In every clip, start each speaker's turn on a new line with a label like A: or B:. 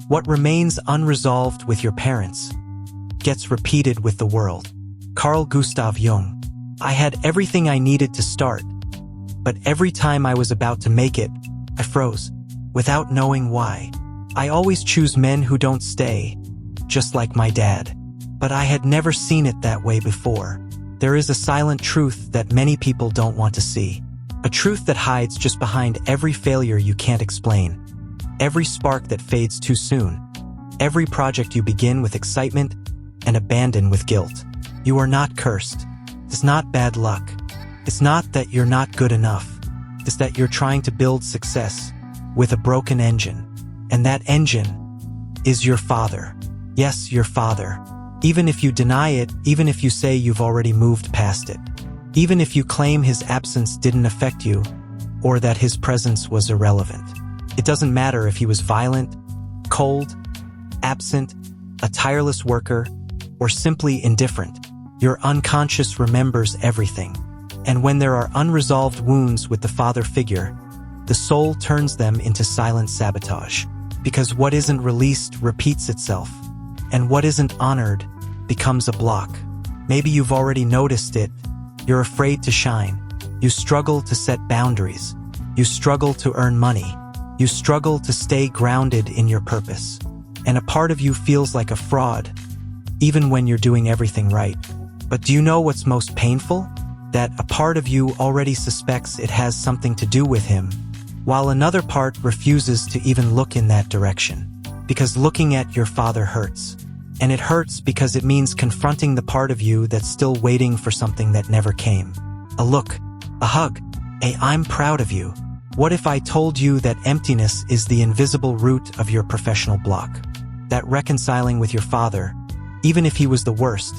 A: What remains unresolved with your parents gets repeated with the world. Carl Gustav Jung. I had everything I needed to start, but every time I was about to make it, I froze, without knowing why. I always choose men who don't stay, just like my dad. But I had never seen it that way before. There is a silent truth that many people don't want to see. A truth that hides just behind every failure you can't explain. Every spark that fades too soon. Every project you begin with excitement and abandon with guilt. You are not cursed. It's not bad luck. It's not that you're not good enough. It's that you're trying to build success with a broken engine. And that engine is your father. Yes, your father. Even if you deny it, even if you say you've already moved past it. Even if you claim his absence didn't affect you, or that his presence was irrelevant. It doesn't matter if he was violent, cold, absent, a tireless worker, or simply indifferent. Your unconscious remembers everything. And when there are unresolved wounds with the father figure, the soul turns them into silent sabotage. Because what isn't released repeats itself, and what isn't honored becomes a block. Maybe you've already noticed it. You're afraid to shine. You struggle to set boundaries. You struggle to earn money. You struggle to stay grounded in your purpose. And a part of you feels like a fraud, even when you're doing everything right. But do you know what's most painful? That a part of you already suspects it has something to do with him, while another part refuses to even look in that direction. Because looking at your father hurts. And it hurts because it means confronting the part of you that's still waiting for something that never came. A look, a hug, a "I'm proud of you." What if I told you that emptiness is the invisible root of your professional block? That reconciling with your father, even if he was the worst,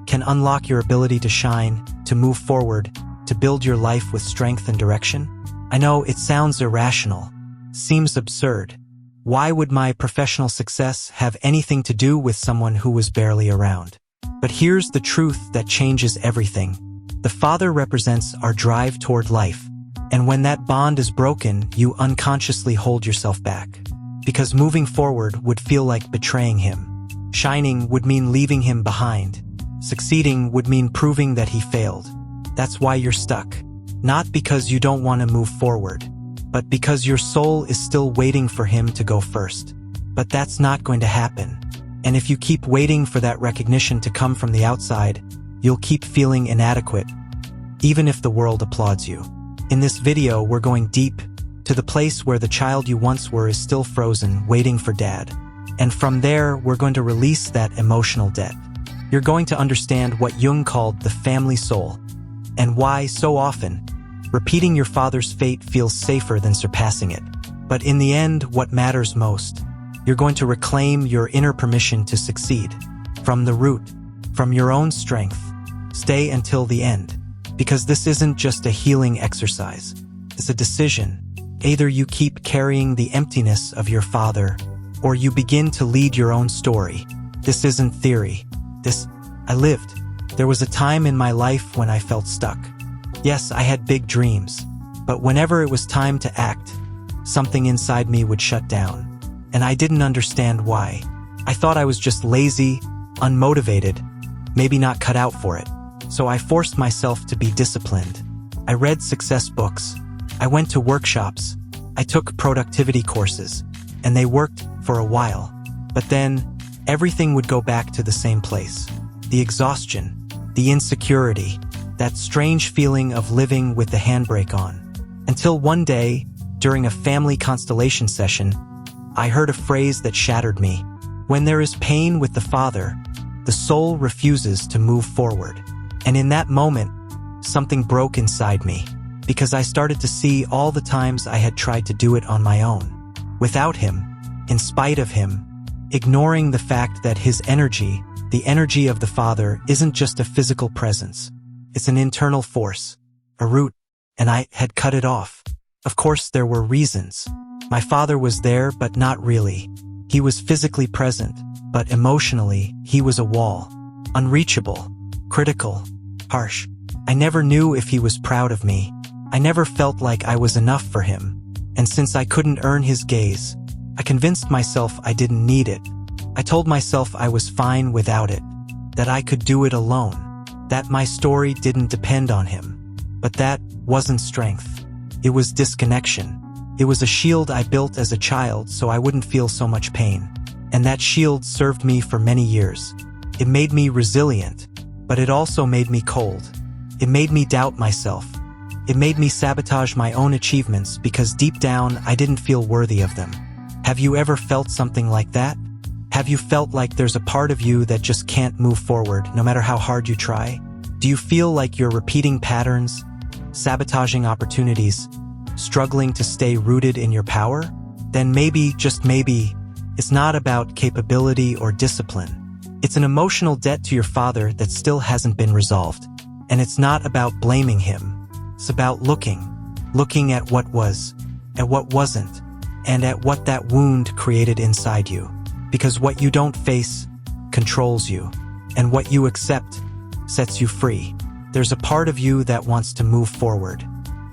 A: can unlock your ability to shine, to move forward, to build your life with strength and direction? I know it sounds irrational, seems absurd. Why would my professional success have anything to do with someone who was barely around? But here's the truth that changes everything. The father represents our drive toward life. And when that bond is broken, you unconsciously hold yourself back. Because moving forward would feel like betraying him. Shining would mean leaving him behind. Succeeding would mean proving that he failed. That's why you're stuck. Not because you don't want to move forward, but because your soul is still waiting for him to go first. But that's not going to happen. And if you keep waiting for that recognition to come from the outside, you'll keep feeling inadequate, even if the world applauds you. In this video, we're going deep to the place where the child you once were is still frozen, waiting for dad. And from there, we're going to release that emotional debt. You're going to understand what Jung called the family soul, and why, so often, repeating your father's fate feels safer than surpassing it. But in the end, what matters most, you're going to reclaim your inner permission to succeed. From the root, from your own strength. Stay until the end. Because this isn't just a healing exercise. It's a decision. Either you keep carrying the emptiness of your father, or you begin to lead your own story. This isn't theory. I lived. There was a time in my life when I felt stuck. Yes, I had big dreams, but whenever it was time to act, something inside me would shut down. And I didn't understand why. I thought I was just lazy, unmotivated, maybe not cut out for it. So I forced myself to be disciplined. I read success books. I went to workshops. I took productivity courses, and they worked for a while. But then, everything would go back to the same place. The exhaustion, the insecurity, that strange feeling of living with the handbrake on. Until one day, during a family constellation session, I heard a phrase that shattered me. When there is pain with the father, the soul refuses to move forward. And in that moment, something broke inside me, because I started to see all the times I had tried to do it on my own. Without him, in spite of him, ignoring the fact that his energy, the energy of the father, isn't just a physical presence. It's an internal force, a root, and I had cut it off. Of course, there were reasons. My father was there, but not really. He was physically present, but emotionally, he was a wall. Unreachable, critical, harsh. I never knew if he was proud of me. I never felt like I was enough for him. And since I couldn't earn his gaze, I convinced myself I didn't need it. I told myself I was fine without it, that I could do it alone, that my story didn't depend on him. But that wasn't strength. It was disconnection. It was a shield I built as a child so I wouldn't feel so much pain. And that shield served me for many years. It made me resilient, but it also made me cold. It made me doubt myself. It made me sabotage my own achievements because deep down I didn't feel worthy of them. Have you ever felt something like that? Have you felt like there's a part of you that just can't move forward no matter how hard you try? Do you feel like you're repeating patterns, sabotaging opportunities, struggling to stay rooted in your power? Then maybe, just maybe, it's not about capability or discipline. It's an emotional debt to your father that still hasn't been resolved. And it's not about blaming him. It's about looking at what was, at what wasn't, and at what that wound created inside you. Because what you don't face controls you, and what you accept sets you free. There's a part of you that wants to move forward.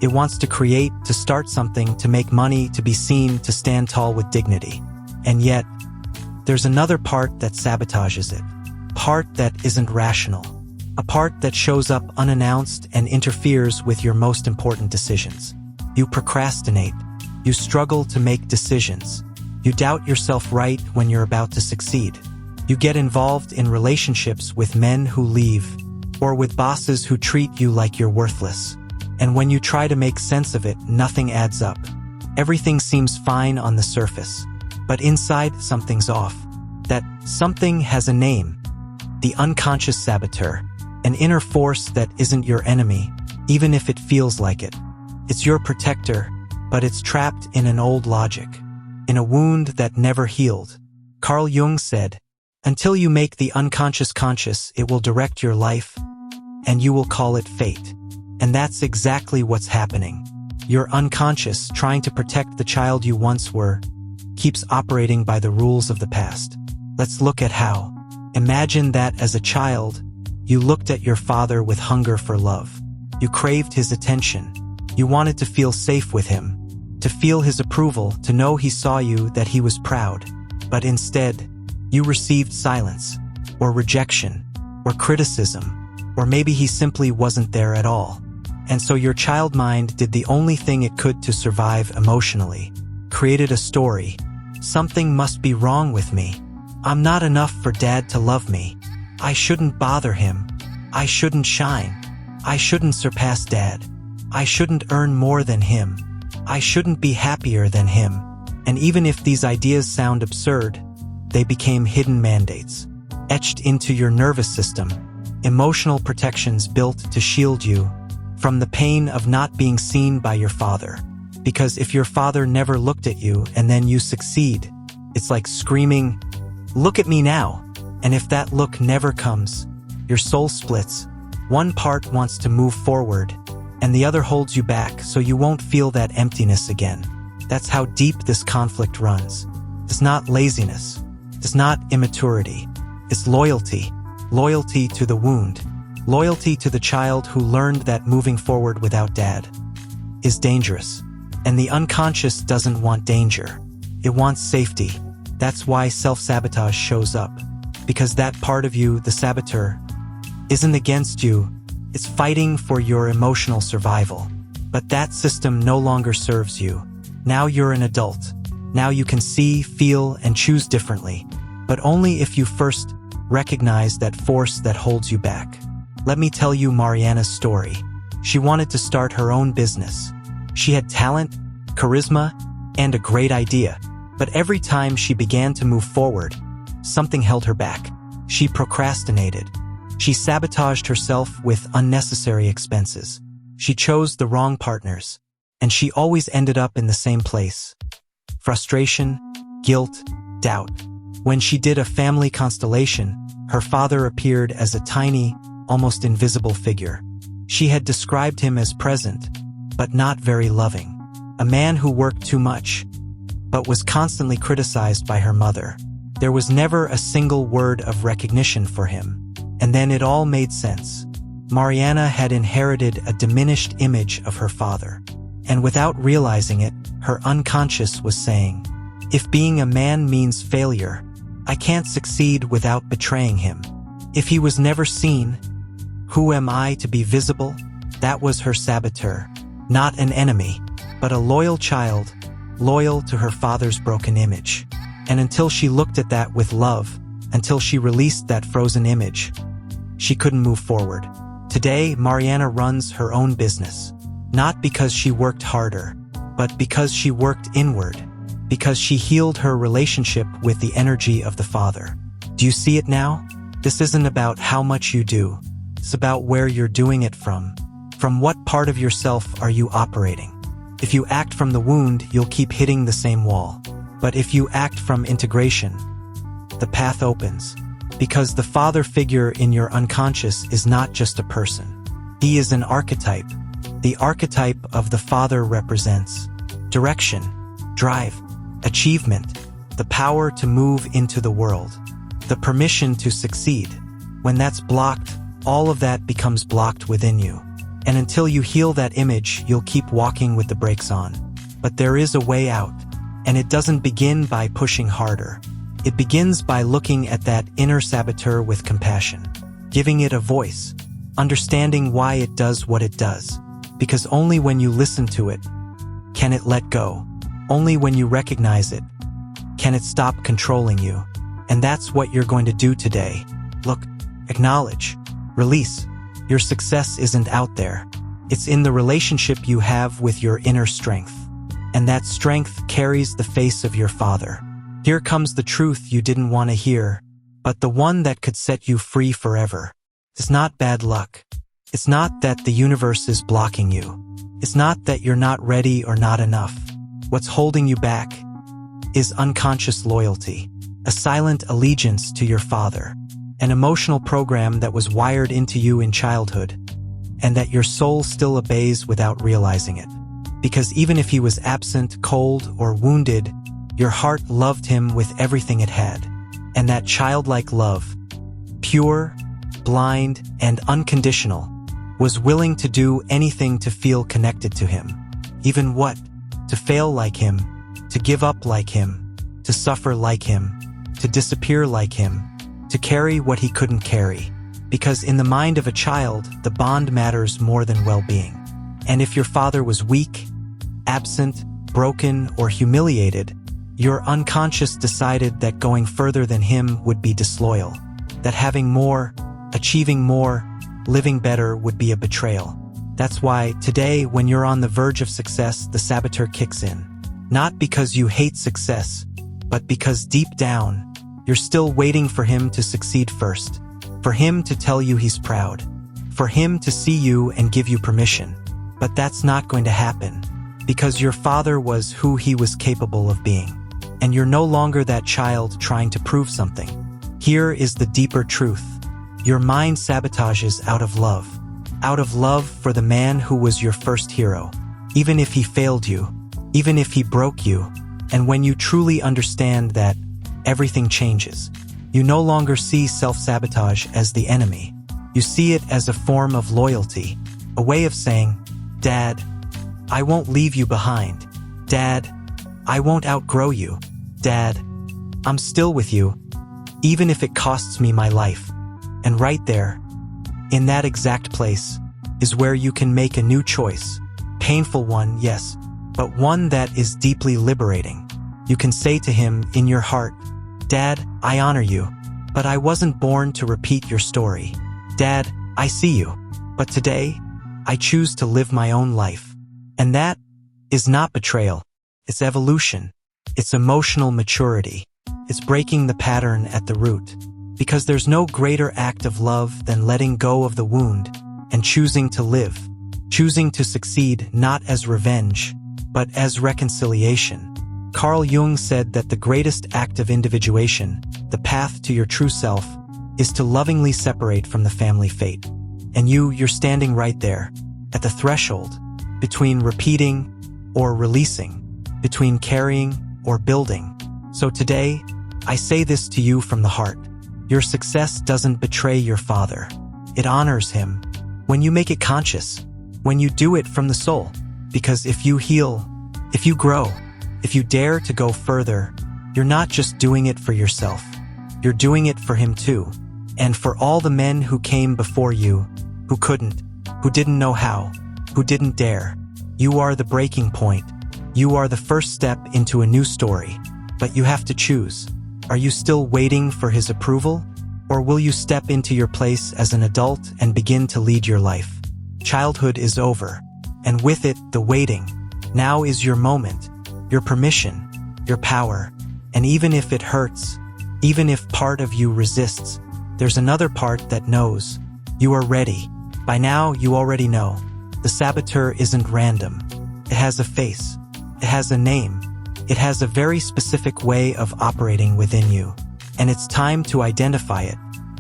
A: It wants to create, to start something, to make money, to be seen, to stand tall with dignity. And yet, there's another part that sabotages it. Part that isn't rational. A part that shows up unannounced and interferes with your most important decisions. You procrastinate. You struggle to make decisions. You doubt yourself right when you're about to succeed. You get involved in relationships with men who leave, or with bosses who treat you like you're worthless. And when you try to make sense of it, nothing adds up. Everything seems fine on the surface, but inside something's off. That something has a name. The unconscious saboteur. An inner force that isn't your enemy, even if it feels like it. It's your protector, but it's trapped in an old logic. In a wound that never healed. Carl Jung said, "Until you make the unconscious conscious, it will direct your life, and you will call it fate." And that's exactly what's happening. Your unconscious, trying to protect the child you once were, keeps operating by the rules of the past. Let's look at how. Imagine that as a child, you looked at your father with hunger for love. You craved his attention. You wanted to feel safe with him, to feel his approval, to know he saw you, that he was proud. But instead, you received silence, or rejection, or criticism, or maybe he simply wasn't there at all. And so your child mind did the only thing it could to survive emotionally. Created a story. Something must be wrong with me. I'm not enough for Dad to love me. I shouldn't bother him. I shouldn't shine. I shouldn't surpass Dad. I shouldn't earn more than him. I shouldn't be happier than him. And even if these ideas sound absurd, they became hidden mandates, etched into your nervous system, emotional protections built to shield you from the pain of not being seen by your father. Because if your father never looked at you and then you succeed, it's like screaming, "Look at me now." And if that look never comes, your soul splits. One part wants to move forward, and the other holds you back so you won't feel that emptiness again. That's how deep this conflict runs. It's not laziness. It's not immaturity. It's loyalty. Loyalty to the wound. Loyalty to the child who learned that moving forward without Dad is dangerous. And the unconscious doesn't want danger. It wants safety. That's why self-sabotage shows up. Because that part of you, the saboteur, isn't against you. It's fighting for your emotional survival. But that system no longer serves you. Now you're an adult. Now you can see, feel, and choose differently. But only if you first recognize that force that holds you back. Let me tell you Mariana's story. She wanted to start her own business. She had talent, charisma, and a great idea. But every time she began to move forward, something held her back. She procrastinated. She sabotaged herself with unnecessary expenses. She chose the wrong partners. And she always ended up in the same place. Frustration, guilt, doubt. When she did a family constellation, her father appeared as a tiny, almost invisible figure. She had described him as present, but not very loving. A man who worked too much, but was constantly criticized by her mother. There was never a single word of recognition for him. And then it all made sense. Mariana had inherited a diminished image of her father. And without realizing it, her unconscious was saying, If being a man means failure, I can't succeed without betraying him. If he was never seen, who am I to be visible? That was her saboteur. Not an enemy, but a loyal child, loyal to her father's broken image. And until she looked at that with love, until she released that frozen image, she couldn't move forward. Today, Mariana runs her own business. Not because she worked harder, but because she worked inward. Because she healed her relationship with the energy of the Father. Do you see it now? This isn't about how much you do. It's about where you're doing it from. From what part of yourself are you operating? If you act from the wound, you'll keep hitting the same wall. But if you act from integration, the path opens. Because the father figure in your unconscious is not just a person. He is an archetype. The archetype of the father represents direction, drive, achievement, the power to move into the world, the permission to succeed. When that's blocked, all of that becomes blocked within you. And until you heal that image, you'll keep walking with the brakes on. But there is a way out, and it doesn't begin by pushing harder. It begins by looking at that inner saboteur with compassion, giving it a voice, understanding why it does what it does. Because only when you listen to it, can it let go. Only when you recognize it, can it stop controlling you. And that's what you're going to do today. Look, acknowledge, release. Your success isn't out there. It's in the relationship you have with your inner strength. And that strength carries the face of your father. Here comes the truth you didn't want to hear, but the one that could set you free forever. It's not bad luck. It's not that the universe is blocking you. It's not that you're not ready or not enough. What's holding you back is unconscious loyalty, a silent allegiance to your father, an emotional program that was wired into you in childhood, and that your soul still obeys without realizing it. Because even if he was absent, cold, or wounded, your heart loved him with everything it had. And that childlike love, pure, blind, and unconditional, was willing to do anything to feel connected to him. Even what? To fail like him, to give up like him, to suffer like him, to disappear like him, to carry what he couldn't carry. Because in the mind of a child, the bond matters more than well-being. And if your father was weak, absent, broken, or humiliated, your unconscious decided that going further than him would be disloyal, that having more, achieving more, living better would be a betrayal. That's why today, when you're on the verge of success, the saboteur kicks in. Not because you hate success, but because deep down, you're still waiting for him to succeed first, for him to tell you he's proud, for him to see you and give you permission. But that's not going to happen, because your father was who he was capable of being. And you're no longer that child trying to prove something. Here is the deeper truth. Your mind sabotages out of love for the man who was your first hero, even if he failed you, even if he broke you. And when you truly understand that, everything changes. You no longer see self-sabotage as the enemy. You see it as a form of loyalty, a way of saying, Dad, I won't leave you behind. Dad, I won't outgrow you. Dad, I'm still with you, even if it costs me my life. And right there, in that exact place, is where you can make a new choice. Painful one, yes, but one that is deeply liberating. You can say to him in your heart, Dad, I honor you, but I wasn't born to repeat your story. Dad, I see you, but today, I choose to live my own life. And that is not betrayal. It's evolution. It's emotional maturity. It's breaking the pattern at the root. Because there's no greater act of love than letting go of the wound and choosing to live. Choosing to succeed not as revenge, but as reconciliation. Carl Jung said that the greatest act of individuation, the path to your true self, is to lovingly separate from the family fate. And you're standing right there, at the threshold, between repeating or releasing, between carrying or building. So today, I say this to you from the heart. Your success doesn't betray your father. It honors him. When you make it conscious, when you do it from the soul. Because if you heal, if you grow, if you dare to go further, You're not just doing it for yourself. You're doing it for him too. And for all the men who came before you, who couldn't, who didn't know how, who didn't dare. You are the breaking point. You are the first step into a new story. But you have to choose. Are you still waiting for his approval? Or will you step into your place as an adult and begin to lead your life? Childhood is over. And with it, the waiting. Now is your moment, your permission, your power. And even if it hurts, even if part of you resists, there's another part that knows. You are ready. By now, you already know. The saboteur isn't random. It has a face. It has a name. It has a very specific way of operating within you. And it's time to identify it.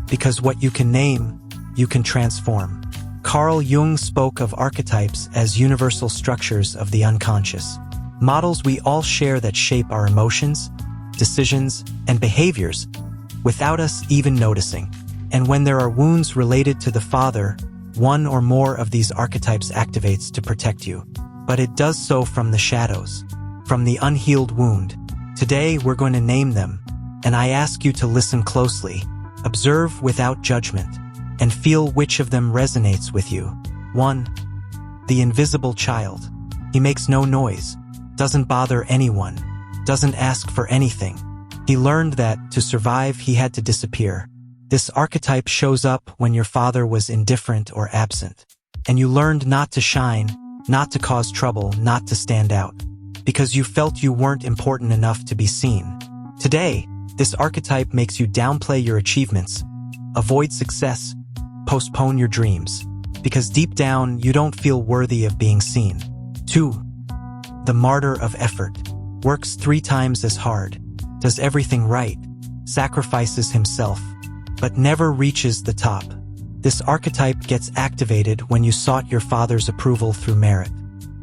A: Because what you can name, you can transform. Carl Jung spoke of archetypes as universal structures of the unconscious. Models we all share that shape our emotions, decisions, and behaviors without us even noticing. And when there are wounds related to the father, one or more of these archetypes activates to protect you. But it does so from the shadows, from the unhealed wound. Today, we're going to name them, and I ask you to listen closely, observe without judgment, and feel which of them resonates with you. 1. The invisible child. He makes no noise, doesn't bother anyone, doesn't ask for anything. He learned that, to survive, he had to disappear. This archetype shows up when your father was indifferent or absent. And you learned not to shine, not to cause trouble, not to stand out. Because you felt you weren't important enough to be seen. Today, this archetype makes you downplay your achievements, avoid success, postpone your dreams. Because deep down, you don't feel worthy of being seen. 2. The martyr of effort. Works 3 times as hard, does everything right, sacrifices himself, but never reaches the top. This archetype gets activated when you sought your father's approval through merit,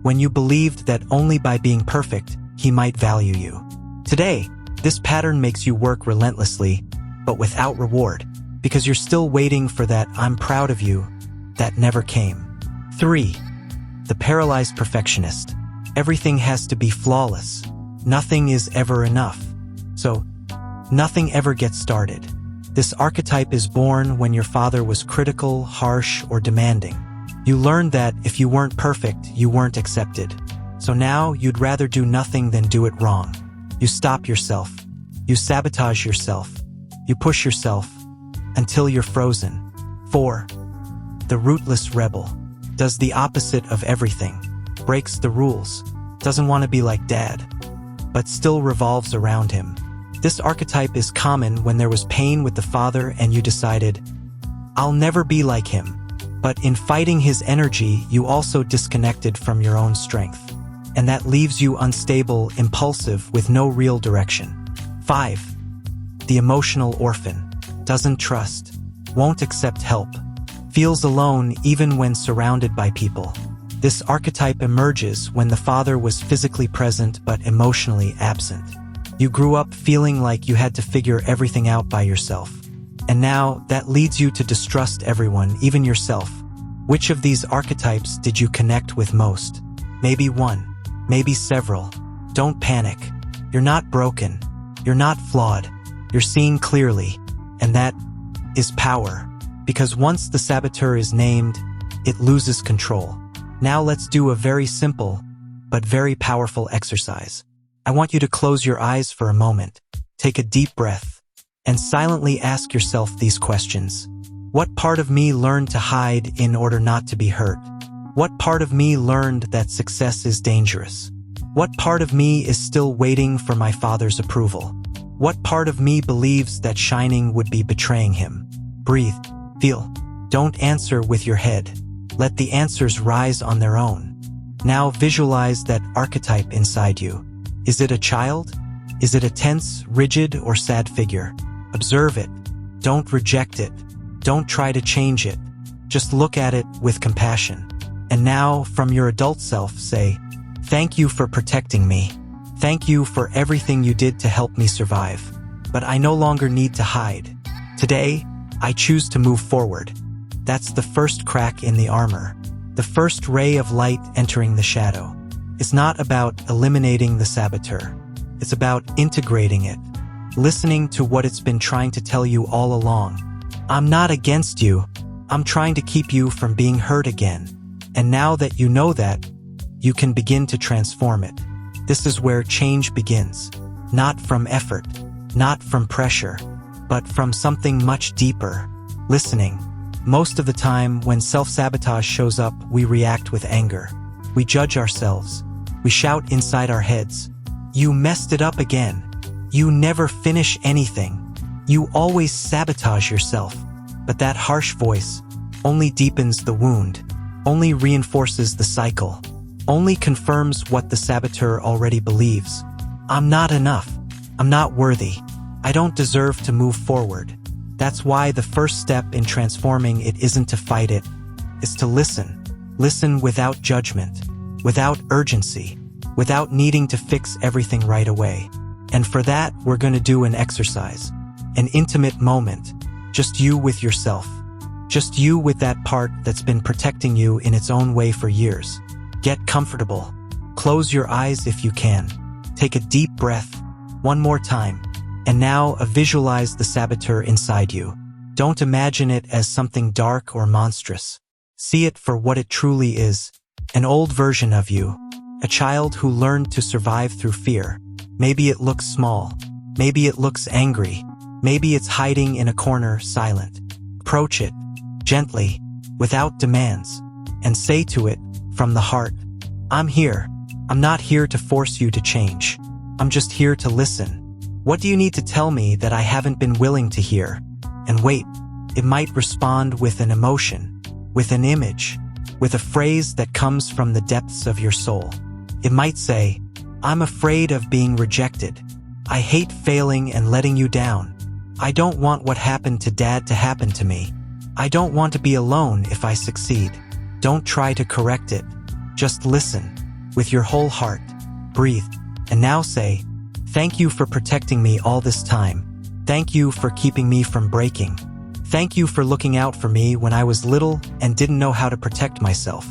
A: when you believed that only by being perfect, he might value you. Today, this pattern makes you work relentlessly, but without reward, because you're still waiting for that "I'm proud of you" that never came. 3. The paralyzed perfectionist. Everything has to be flawless. Nothing is ever enough. So, nothing ever gets started. This archetype is born when your father was critical, harsh, or demanding. You learned that if you weren't perfect, you weren't accepted. So now you'd rather do nothing than do it wrong. You stop yourself. You sabotage yourself. You push yourself until you're frozen. 4. The rootless rebel. Does the opposite of everything. Breaks the rules. Doesn't want to be like dad, but still revolves around him. This archetype is common when there was pain with the father and you decided, I'll never be like him. But in fighting his energy, you also disconnected from your own strength. And that leaves you unstable, impulsive, with no real direction. 5. The emotional orphan. Doesn't trust. Won't accept help. Feels alone even when surrounded by people. This archetype emerges when the father was physically present but emotionally absent. You grew up feeling like you had to figure everything out by yourself. And now, that leads you to distrust everyone, even yourself. Which of these archetypes did you connect with most? Maybe one, maybe several. Don't panic. You're not broken. You're not flawed. You're seeing clearly. And that is power. Because once the saboteur is named, it loses control. Now let's do a very simple, but very powerful exercise. I want you to close your eyes for a moment, take a deep breath, and silently ask yourself these questions. What part of me learned to hide in order not to be hurt? What part of me learned that success is dangerous? What part of me is still waiting for my father's approval? What part of me believes that shining would be betraying him? Breathe, feel. Don't answer with your head. Let the answers rise on their own. Now visualize that archetype inside you. Is it a child? Is it a tense, rigid, or sad figure? Observe it. Don't reject it. Don't try to change it. Just look at it with compassion. And now, from your adult self, say, "Thank you for protecting me. Thank you for everything you did to help me survive. But I no longer need to hide. Today, I choose to move forward." That's the first crack in the armor, the first ray of light entering the shadow. It's not about eliminating the saboteur. It's about integrating it, listening to what it's been trying to tell you all along. I'm not against you. I'm trying to keep you from being hurt again. And now that you know that, you can begin to transform it. This is where change begins. Not from effort, not from pressure, but from something much deeper. Listening. Most of the time, when self-sabotage shows up, we react with anger. We judge ourselves. We shout inside our heads, "You messed it up again. You never finish anything. You always sabotage yourself." But that harsh voice only deepens the wound, only reinforces the cycle, only confirms what the saboteur already believes. I'm not enough. I'm not worthy. I don't deserve to move forward. That's why the first step in transforming it isn't to fight it. It's to listen. Listen without judgment, without urgency, without needing to fix everything right away. And for that, we're going to do an exercise, an intimate moment, just you with yourself, just you with that part that's been protecting you in its own way for years. Get comfortable. Close your eyes if you can. Take a deep breath, one more time. And now visualize the saboteur inside you. Don't imagine it as something dark or monstrous. See it for what it truly is, an old version of you, a child who learned to survive through fear. Maybe it looks small. Maybe it looks angry. Maybe it's hiding in a corner, silent. Approach it, gently, without demands, and say to it, from the heart, "I'm here. I'm not here to force you to change. I'm just here to listen. What do you need to tell me that I haven't been willing to hear?" And wait, it might respond with an emotion, with an image, with a phrase that comes from the depths of your soul. It might say, "I'm afraid of being rejected. I hate failing and letting you down. I don't want what happened to Dad to happen to me. I don't want to be alone if I succeed." Don't try to correct it. Just listen, with your whole heart. Breathe, and now say, "Thank you for protecting me all this time. Thank you for keeping me from breaking. Thank you for looking out for me when I was little and didn't know how to protect myself."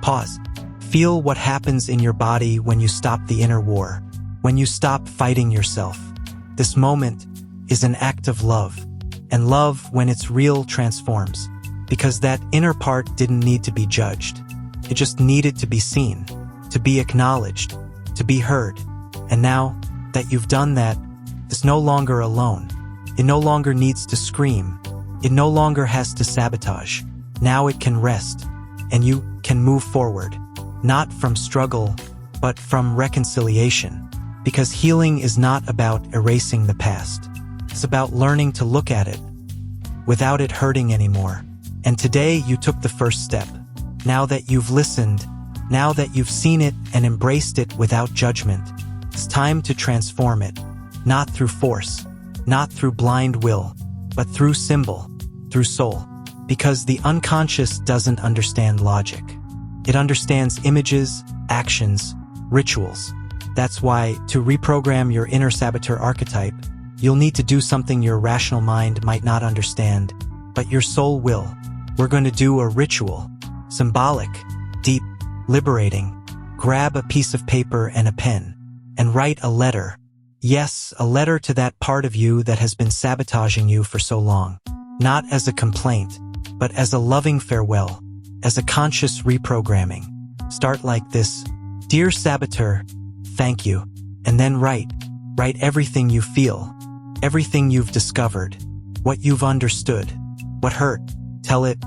A: Pause. Feel what happens in your body when you stop the inner war, when you stop fighting yourself. This moment is an act of love, and love, when it's real, transforms, because that inner part didn't need to be judged. It just needed to be seen, to be acknowledged, to be heard. And now that you've done that, it's no longer alone. It no longer needs to scream. It no longer has to sabotage. Now it can rest, and you can move forward, not from struggle, but from reconciliation. Because healing is not about erasing the past. It's about learning to look at it without it hurting anymore. And today you took the first step. Now that you've listened, now that you've seen it and embraced it without judgment, it's time to transform it, not through force, not through blind will, but through symbol, through soul. Because the unconscious doesn't understand logic. It understands images, actions, rituals. That's why, to reprogram your inner saboteur archetype, you'll need to do something your rational mind might not understand, but your soul will. We're going to do a ritual, symbolic, deep, liberating. Grab a piece of paper and a pen, and write a letter. Yes, a letter to that part of you that has been sabotaging you for so long. Not as a complaint, but as a loving farewell, as a conscious reprogramming. Start like this: "Dear saboteur, thank you." And then write everything you feel, everything you've discovered, what you've understood, what hurt. Tell it,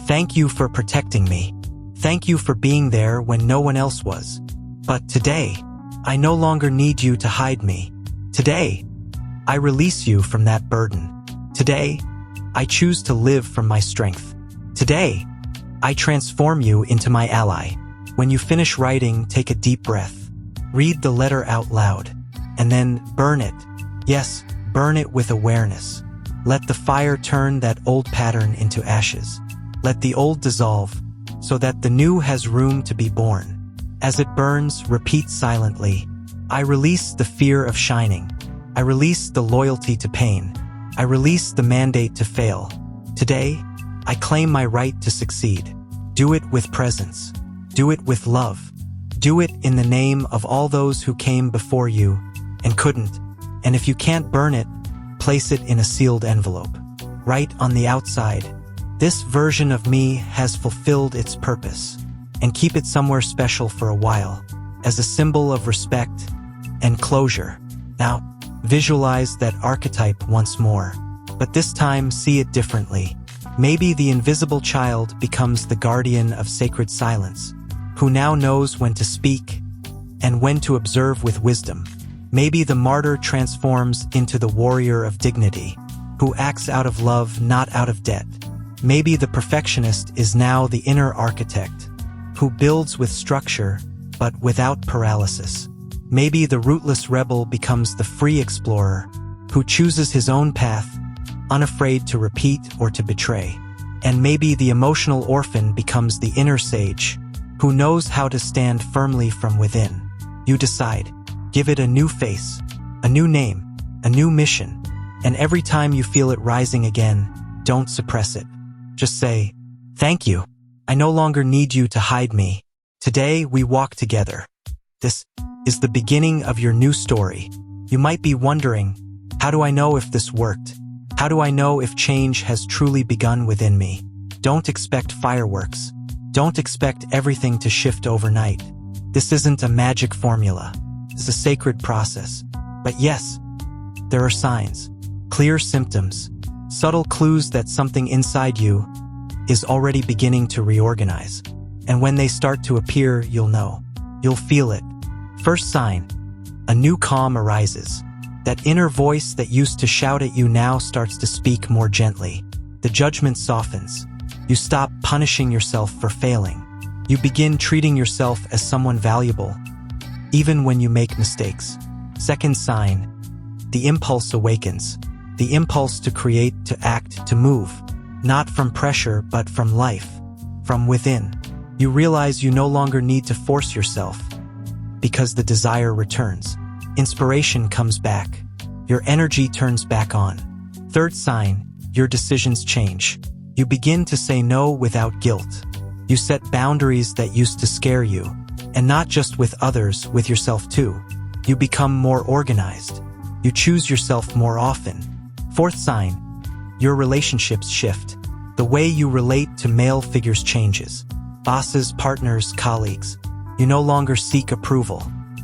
A: "Thank you for protecting me. Thank you for being there when no one else was. But today, I no longer need you to hide me. Today, I release you from that burden. Today, I choose to live from my strength. Today, I transform you into my ally." When you finish writing, take a deep breath. Read the letter out loud, and then burn it. Yes, burn it with awareness. Let the fire turn that old pattern into ashes. Let the old dissolve, so that the new has room to be born. As it burns, repeat silently, "I release the fear of shining. I release the loyalty to pain. I release the mandate to fail. Today, I claim my right to succeed." Do it with presence. Do it with love. Do it in the name of all those who came before you, and couldn't. And if you can't burn it, place it in a sealed envelope. Write on the outside, "This version of me has fulfilled its purpose," and keep it somewhere special for a while, as a symbol of respect and closure. Now, visualize that archetype once more, but this time see it differently. Maybe the invisible child becomes the guardian of sacred silence, who now knows when to speak and when to observe with wisdom. Maybe the martyr transforms into the warrior of dignity, who acts out of love, not out of debt. Maybe the perfectionist is now the inner architect, who builds with structure but without paralysis. Maybe the rootless rebel becomes the free explorer, who chooses his own path, unafraid to repeat or to betray. And maybe the emotional orphan becomes the inner sage, who knows how to stand firmly from within. You decide. Give it a new face, a new name, a new mission. And every time you feel it rising again, don't suppress it. Just say, "Thank you. I no longer need you to hide me. Today we walk together." This is the beginning of your new story. You might be wondering, how do I know if this worked? How do I know if change has truly begun within me? Don't expect fireworks. Don't expect everything to shift overnight. This isn't a magic formula. It's a sacred process. But yes, there are signs, clear symptoms, subtle clues that something inside you is already beginning to reorganize. And when they start to appear, you'll know. You'll feel it. First sign, a new calm arises. That inner voice that used to shout at you now starts to speak more gently. The judgment softens. You stop punishing yourself for failing. You begin treating yourself as someone valuable, even when you make mistakes. Second sign, the impulse awakens. The impulse to create, to act, to move. Not from pressure, but from life, from within. You realize you no longer need to force yourself, because the desire returns. Inspiration comes back. Your energy turns back on. Third sign, your decisions change. You begin to say no without guilt. You set boundaries that used to scare you. And not just with others, with yourself too. You become more organized. You choose yourself more often. Fourth sign, your relationships shift. The way you relate to male figures changes. Bosses, partners, colleagues. You no longer seek approval.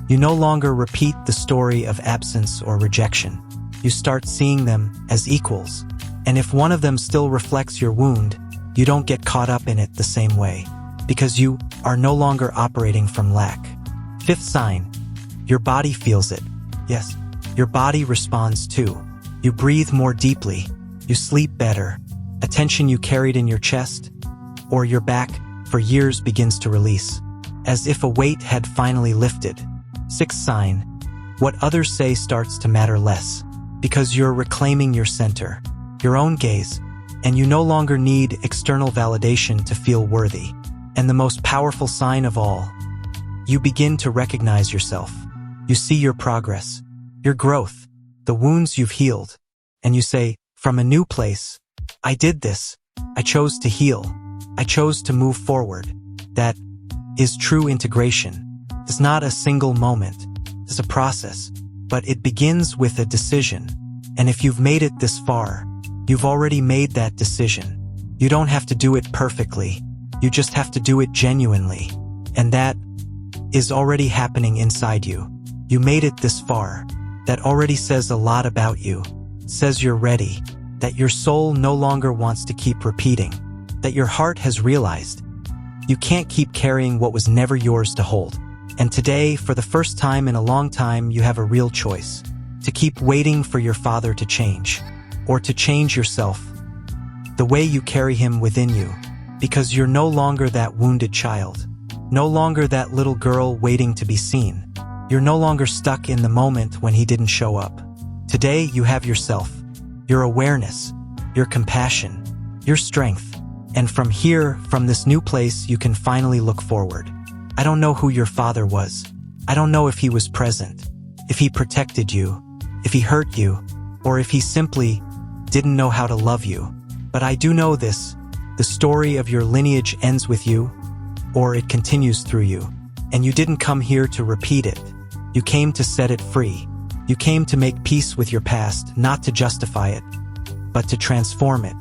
A: You no longer repeat the story of absence or rejection. You start seeing them as equals. And if one of them still reflects your wound, you don't get caught up in it the same way, because you are no longer operating from lack. Fifth sign, your body feels it. Yes, your body responds too. You breathe more deeply. You sleep better. A tension you carried in your chest or your back for years begins to release, as if a weight had finally lifted. Sixth sign, what others say starts to matter less, because you're reclaiming your center, your own gaze, and you no longer need external validation to feel worthy. And the most powerful sign of all, you begin to recognize yourself. You see your progress, your growth, the wounds you've healed, and you say, from a new place, I did this. I chose to heal. I chose to move forward. That is true integration. It's not a single moment. It's a process, but it begins with a decision. And if you've made it this far, you've already made that decision. You don't have to do it perfectly. You just have to do it genuinely. And that is already happening inside you. You made it this far. That already says a lot about you. It says you're ready. That your soul no longer wants to keep repeating. That your heart has realized you can't keep carrying what was never yours to hold. And today, for the first time in a long time, you have a real choice. To keep waiting for your father to change. Or to change yourself. The way you carry him within you. Because you're no longer that wounded child. No longer that little girl waiting to be seen. You're no longer stuck in the moment when he didn't show up. Today, you have yourself. Your awareness. Your compassion. Your strength. And from here, from this new place, you can finally look forward. I don't know who your father was. I don't know if he was present. If he protected you. If he hurt you. Or if he simply didn't know how to love you. But I do know this. The story of your lineage ends with you, or it continues through you. And you didn't come here to repeat it. You came to set it free. You came to make peace with your past, not to justify it, but to transform it.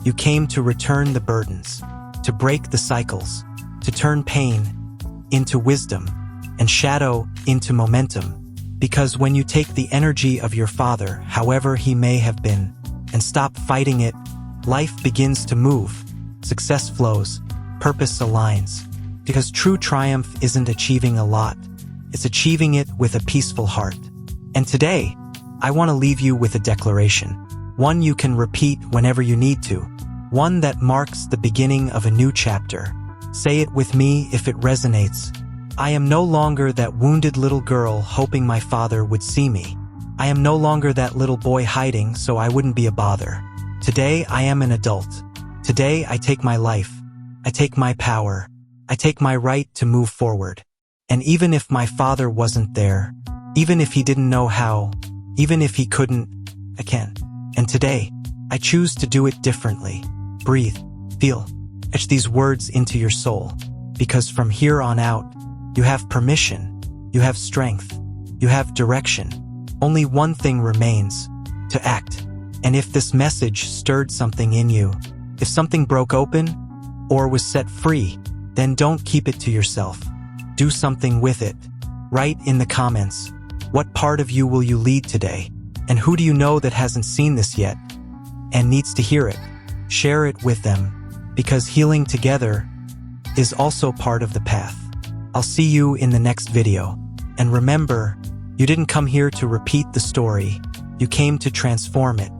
A: You came to return the burdens, to break the cycles, to turn pain into wisdom and shadow into momentum. Because when you take the energy of your father, however he may have been, and stop fighting it, life begins to move, success flows, purpose aligns. Because true triumph isn't achieving a lot, it's achieving it with a peaceful heart. And today, I want to leave you with a declaration, one you can repeat whenever you need to, one that marks the beginning of a new chapter. Say it with me if it resonates. I am no longer that wounded little girl hoping my father would see me. I am no longer that little boy hiding so I wouldn't be a bother. Today I am an adult. Today I take my life. I take my power. I take my right to move forward. And even if my father wasn't there, even if he didn't know how, even if he couldn't, I can. And today, I choose to do it differently. Breathe, feel, etch these words into your soul. Because from here on out, you have permission, you have strength, you have direction. Only one thing remains, to act. And if this message stirred something in you, if something broke open or was set free, then don't keep it to yourself. Do something with it. Write in the comments, what part of you will you lead today? And who do you know that hasn't seen this yet and needs to hear it? Share it with them, because healing together is also part of the path. I'll see you in the next video. And remember, you didn't come here to repeat the story. You came to transform it.